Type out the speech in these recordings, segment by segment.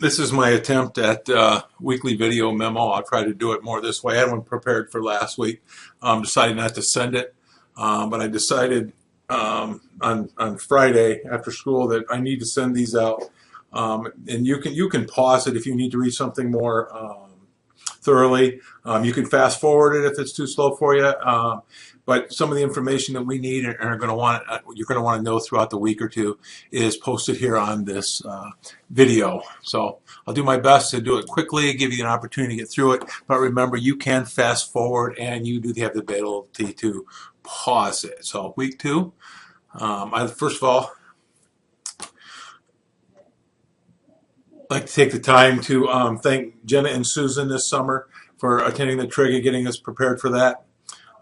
This is my attempt at weekly video memo. I'll try to do it more this way. I had one prepared for last week. Decided not to send it, but I decided on Friday after school that I need to send these out. And you can pause it if you need to read something more thoroughly. You can fast forward it if it's too slow for you. But some of the information that we need and are going to want you're going to want to know throughout the week or two is posted here on this video. So I'll do my best to do it quickly, give you an opportunity to get through it. But remember, you can fast forward and you do have the ability to pause it. So week two, first of all, I'd like to take the time to thank Jenna and Susan this summer for attending the trig and getting us prepared for that.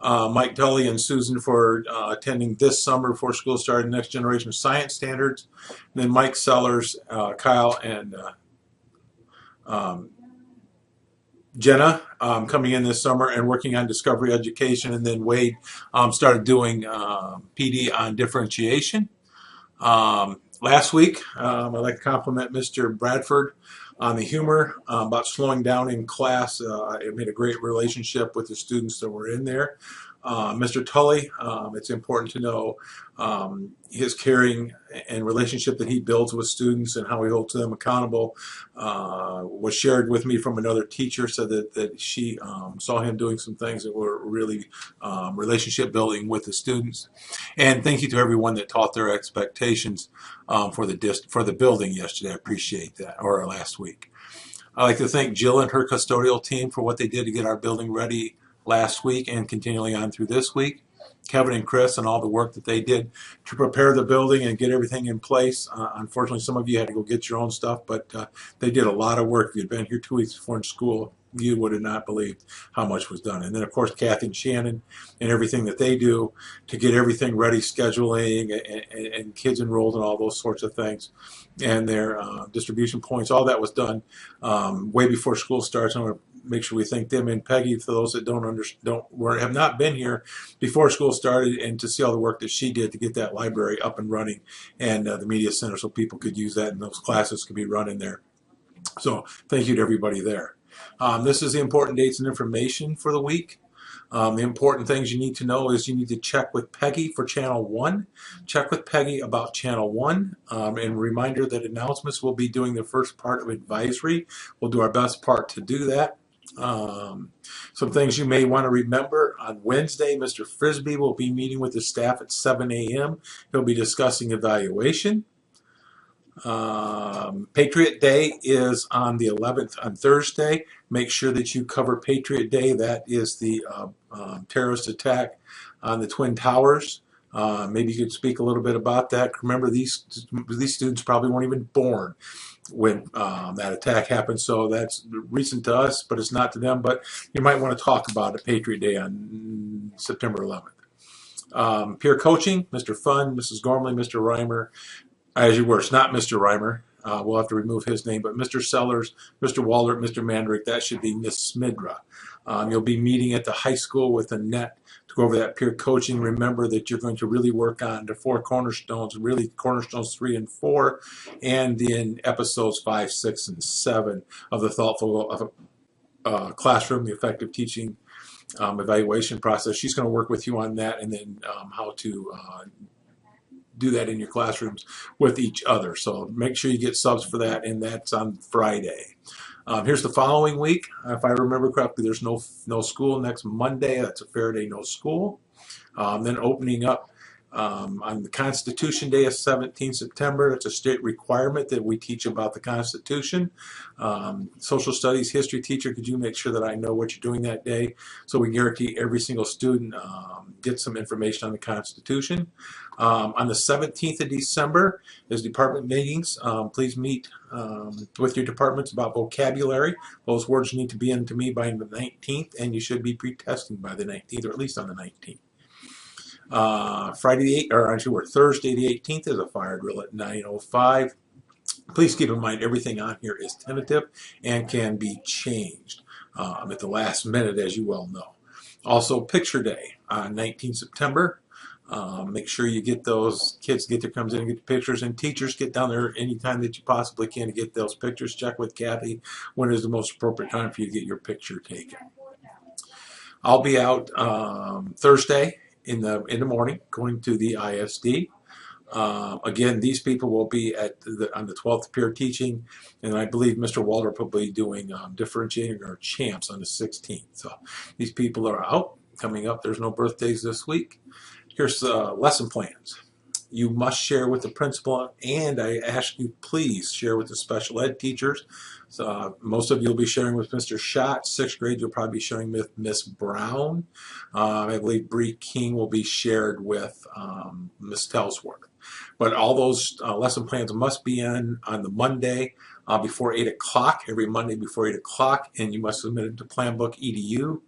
Mike Tully and Susan for attending this summer before school started Next Generation Science Standards. And then Mike Sellers, Kyle, and Jenna coming in this summer and working on Discovery Education. And then Wade started doing PD on differentiation. Last week, I'd like to compliment Mr. Bradford on the humor about slowing down in class. It made a great relationship with the students that were in there. Mr. Tully, it's important to know his caring and relationship that he builds with students and how he holds them accountable was shared with me from another teacher, so that she saw him doing some things that were really relationship building with the students. And thank you to everyone that taught their expectations for the building yesterday. I appreciate that, or last week. I'd like to thank Jill and her custodial team for what they did to get our building ready last week and continually on through this week. Kevin and Chris and all the work that they did to prepare the building and get everything in place. Unfortunately, some of you had to go get your own stuff, but they did a lot of work. If you'd been here 2 weeks before in school, you would have not believed how much was done. And then, of course, Kathy and Shannon and everything that they do to get everything ready, scheduling and kids enrolled and all those sorts of things. And their distribution points, all that was done way before school starts. I want to make sure we thank them and Peggy for those that have not been here before school started, and to see all the work that she did to get that library up and running and the media center so people could use that and those classes could be run in there. So thank you to everybody there. This is the important dates and information for the week. The important things you need to know is you need to check with Peggy for Channel 1. Check with Peggy about Channel 1. And reminder that announcements will be doing the first part of advisory. We'll do our best part to do that. Some things you may want to remember: on Wednesday, Mr. Frisbee will be meeting with the staff at 7 a.m. He'll be discussing evaluation. Patriot Day is on the 11th on Thursday. Make sure that you cover Patriot Day. That is the terrorist attack on the Twin Towers. Maybe you could speak a little bit about that. Remember, these students probably weren't even born when that attack happened, so that's recent to us, but it's not to them. But you might want to talk about it, Patriot Day on September 11th. Peer coaching, Mr. Fun, Mrs. Gormley, Mr. Reimer, as you were. It's not Mr. Reimer. We'll have to remove his name, but Mr. Sellers, Mr. Wallert, Mr. Mandrick, that should be Miss Smidra. You'll be meeting at the high school with Annette to go over that peer coaching. Remember that you're going to really work on the 4 cornerstones, really cornerstones 3 and 4, and in episodes 5, 6, and 7 of the Thoughtful Classroom, the Effective Teaching Evaluation Process. She's going to work with you on that, and then how to do that in your classrooms with each other. So make sure you get subs for that, and that's on Friday. Here's the following week. If I remember correctly, there's no school next Monday. That's a fair day, no school. Then opening up on the Constitution Day of 17 September. It's a state requirement that we teach about the Constitution. Social studies history teacher, could you make sure that I know what you're doing that day, so we guarantee every single student gets some information on the Constitution. On the 17th of December is department meetings. Please meet with your departments about vocabulary. Those words need to be into me by the 19th, and you should be pre-testing by the 19th, or at least on the 19th. Thursday the 18th is a fire drill at 9:05. Please keep in mind everything on here is tentative and can be changed at the last minute, as you well know. Also, Picture Day on 19 September. Make sure you get those kids get their comes in and get the pictures, and teachers get down there anytime that you possibly can to get those pictures. Check with Kathy when is the most appropriate time for you to get your picture taken. I'll be out Thursday in the morning going to the ISD. Again, these people will be on the 12th peer teaching, and I believe Mr. Waldrop will be doing differentiating our champs on the 16th. So these people are out coming up. There's no birthdays this week. Here's lesson plans. You must share with the principal, and I ask you please share with the special ed teachers. So most of you will be sharing with Mr. Schott. 6th grade, you'll probably be sharing with Miss Brown. I believe Bree King will be shared with Miss Telsworth. But all those lesson plans must be in on the Monday before 8 o'clock, every Monday before 8 o'clock, and you must submit it to Planbook EDU.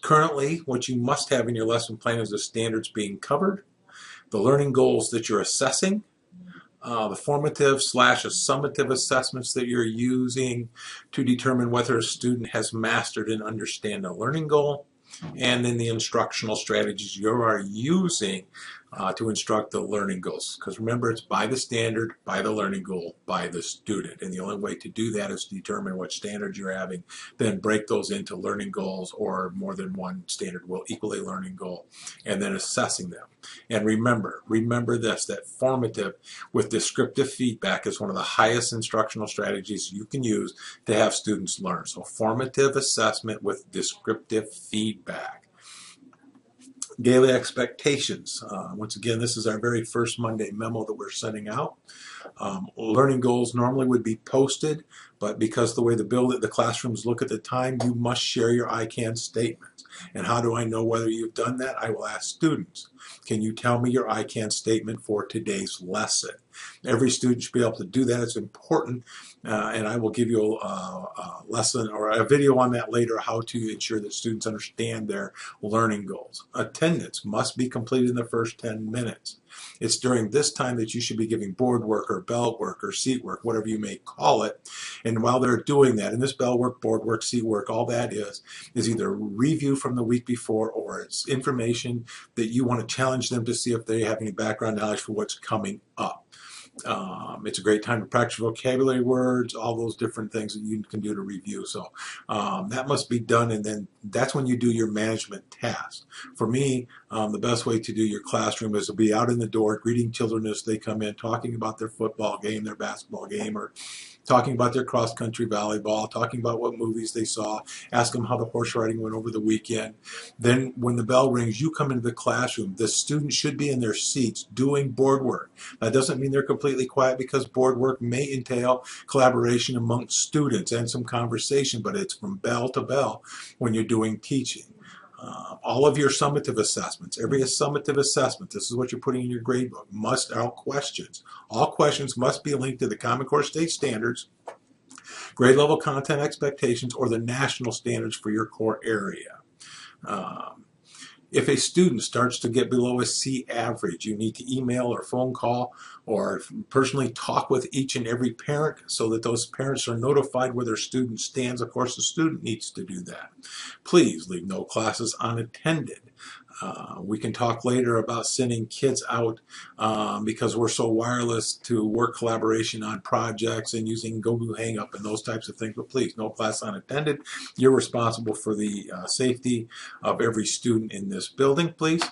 Currently, what you must have in your lesson plan is the standards being covered, the learning goals that you're assessing, the formative/summative assessments that you're using to determine whether a student has mastered and understand a learning goal, and then the instructional strategies you are using to instruct the learning goals. Because remember, it's by the standard, by the learning goal, by the student. And the only way to do that is to determine what standards you're having, then break those into learning goals, or more than one standard will equal a learning goal, and then assessing them. And remember this, that formative with descriptive feedback is one of the highest instructional strategies you can use to have students learn. So formative assessment with descriptive feedback. Daily expectations. Once again, this is our very first Monday memo that we're sending out. Learning goals normally would be posted, but because the way the classrooms look at the time, you must share your ICANN statements. And how do I know whether you've done that? I will ask students. Can you tell me your ICANN statement for today's lesson? Every student should be able to do that. It's important, and I will give you a lesson or a video on that later, how to ensure that students understand their learning goals. Attendance must be completed in the first 10 minutes. It's during this time that you should be giving board work or bell work or seat work, whatever you may call it. And while they're doing that, and this bell work, board work, seat work, all that is either review from the week before, or it's information that you want to challenge them to see if they have any background knowledge for what's coming up. It's a great time to practice vocabulary words, all those different things that you can do to review. So that must be done, and then that's when you do your management tasks. For me, the best way to do your classroom is to be out in the door, greeting children as they come in, talking about their football game, their basketball game, or talking about their cross-country volleyball, talking about what movies they saw, ask them how the horse riding went over the weekend. Then when the bell rings, you come into the classroom. The students should be in their seats doing board work. That doesn't mean they're completely quiet, because board work may entail collaboration amongst students and some conversation, but it's from bell to bell when you're doing teaching. All of your summative assessments, every summative assessment, this is what you're putting in your gradebook, all questions must be linked to the Common Core State Standards, grade level content expectations, or the national standards for your core area. If a student starts to get below a C average, you need to email or phone call or personally talk with each and every parent so that those parents are notified where their student stands. Of course, the student needs to do that. Please leave no classes unattended. We can talk later about sending kids out because we're so wireless to work collaboration on projects and using Google Hangup and those types of things. But please, no class unattended. You're responsible for the safety of every student in this building, please.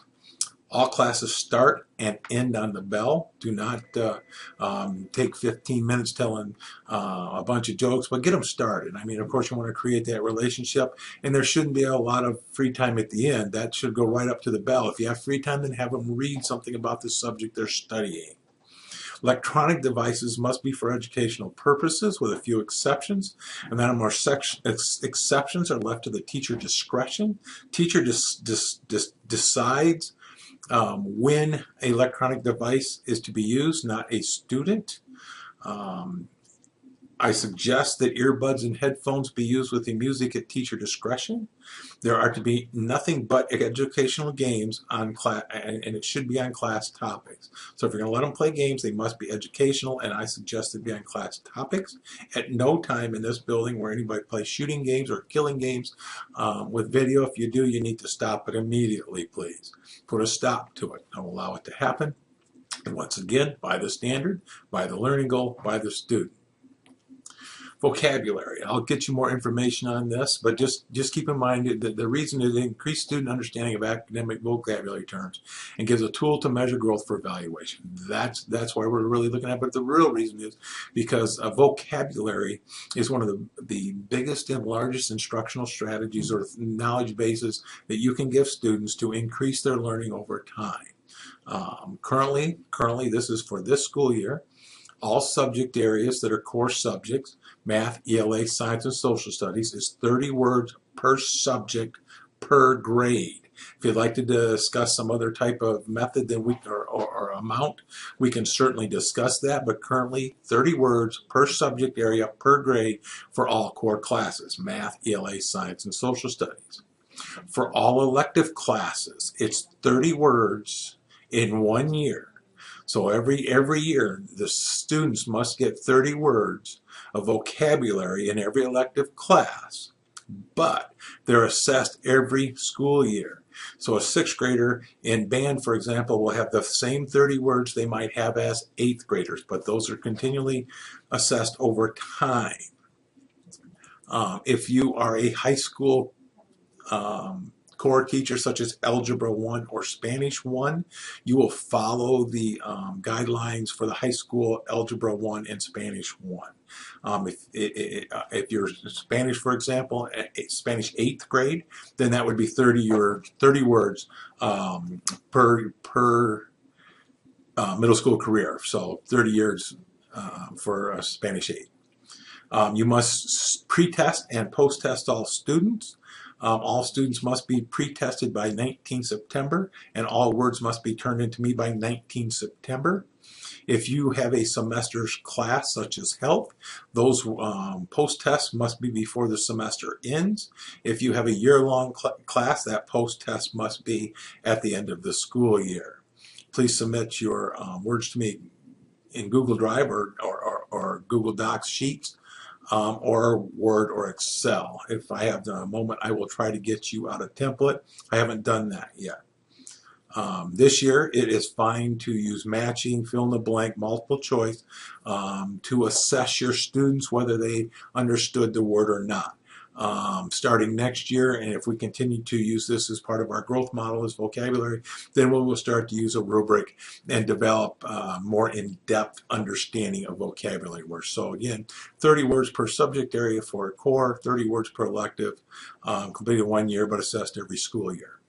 All classes start and end on the bell. Do not take 15 minutes telling a bunch of jokes, but get them started. I mean, of course, you want to create that relationship, and there shouldn't be a lot of free time at the end. That should go right up to the bell. If you have free time, then have them read something about the subject they're studying. Electronic devices must be for educational purposes, with a few exceptions, and then more exceptions are left to the teacher discretion. Teacher decides when an electronic device is to be used, not a student. I suggest that earbuds and headphones be used with the music at teacher discretion. There are to be nothing but educational games on class, and it should be on class topics. So if you're going to let them play games, they must be educational, and I suggest it be on class topics. At no time in this building where anybody plays shooting games or killing games with video. If you do, you need to stop it immediately, please. Put a stop to it. Don't allow it to happen. And once again, by the standard, by the learning goal, by the student. Vocabulary. I'll get you more information on this, but just keep in mind that the reason is to increase student understanding of academic vocabulary terms and gives a tool to measure growth for evaluation. That's why we're really looking at it. But the real reason is because vocabulary is one of the biggest and largest instructional strategies or knowledge bases that you can give students to increase their learning over time. Currently, this is for this school year. All subject areas that are core subjects, math, ELA, science, and social studies, is 30 words per subject per grade. If you'd like to discuss some other type of method then or amount, we can certainly discuss that, but currently 30 words per subject area per grade for all core classes, math, ELA, science, and social studies. For all elective classes, it's 30 words in 1 year. So every year, the students must get 30 words of vocabulary in every elective class, but they're assessed every school year. So a 6th grader in band, for example, will have the same 30 words they might have as 8th graders, but those are continually assessed over time. If you are a high school core teacher such as Algebra 1 or Spanish 1, you will follow the guidelines for the high school Algebra 1 and Spanish 1. If you're Spanish, for example, Spanish 8th grade, then that would be 30 words per middle school career, so 30 years for Spanish 8. You must pre-test and post-test all students. All students must be pre-tested by 19 September, and all words must be turned into me by 19 September. If you have a semester's class, such as health, those post-tests must be before the semester ends. If you have a year-long class, that post-test must be at the end of the school year. Please submit your words to me in Google Drive or Google Docs sheets. Or Word or Excel. If I have a moment, I will try to get you out a template. I haven't done that yet. This year, it is fine to use matching, fill in the blank, multiple choice to assess your students whether they understood the word or not. Starting next year, and if we continue to use this as part of our growth model as vocabulary, then we will start to use a rubric and develop more in-depth understanding of vocabulary words. So again, 30 words per subject area for a core, 30 words per elective, completed 1 year but assessed every school year.